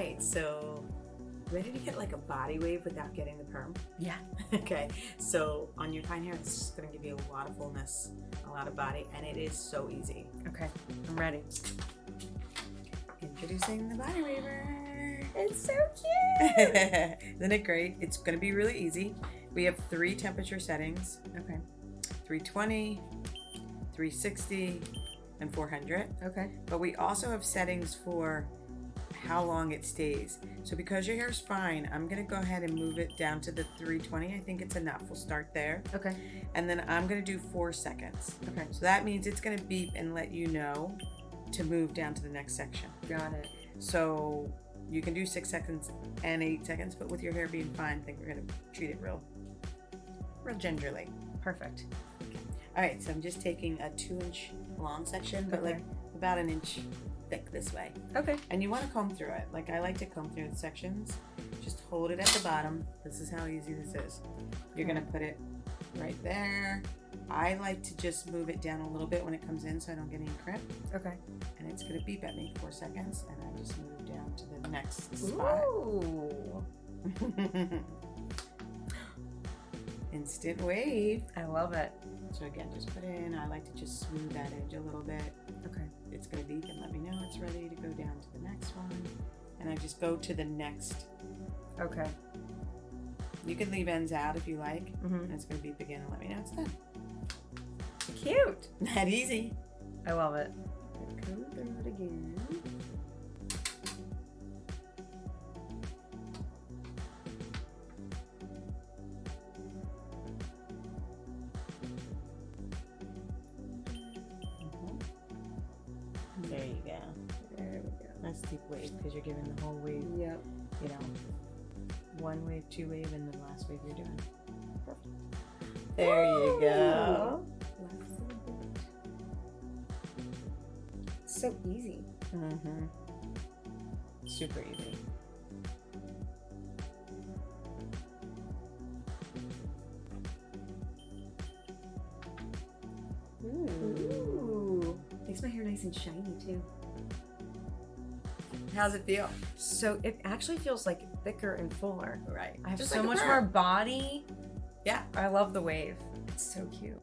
right, so ready to get like a body wave without getting the perm? Yeah. Okay, so on your fine hair, it's just gonna give you a lot of fullness, a lot of body, and it is so easy. Okay, I'm ready. Introducing the BodyWaver. It's so cute. Isn't it great? It's gonna be really easy. We have 3 temperature settings. Okay. 320, 360, and 400. Okay. But we also have settings for how long it stays. So because your hair is fine, I'm gonna go ahead and move it down to the 320. I think it's enough. We'll start there. Okay. And then I'm gonna do 4 seconds. Okay. So that means it's gonna beep and let you know to move down to the next section. Got it. So you can do 6 seconds and 8 seconds, but with your hair being fine, I think we're gonna treat it real gingerly. Perfect. All right, so I'm just taking a 2-inch long section, but Okay. like about 1 inch thick this way. Okay. And you want to comb through it. Like I like to comb through the sections. Just hold it at the bottom. This is how easy this is. You're gonna put it right there. I like to just move it down a little bit when it comes in so I don't get any crimp. Okay. And it's gonna beep at me 4 seconds, and I just move down to the next spot. Ooh. Instant wave. I love it. So again, just put in. I like to just smooth that edge a little bit. Okay. It's gonna beep and let me know it's ready to go down to the next one. And I just go to the next. Okay. You can leave ends out if you like. Mm-hmm. And it's gonna beep again and let me know it's done. Cute. That easy. I love it. Go through it again. There you go. There we go. That's deep wave because you're giving the whole wave, Yep. you know, 1 wave, 2 wave, and the last wave you're doing. Perfect. There you go. So easy. Mm-hmm. Super easy. Ooh. Makes my hair nice and shiny too. How's it feel? So it actually feels like thicker and fuller. Right. I have Just so like a much perm. more body. Yeah. I love the wave. It's so cute.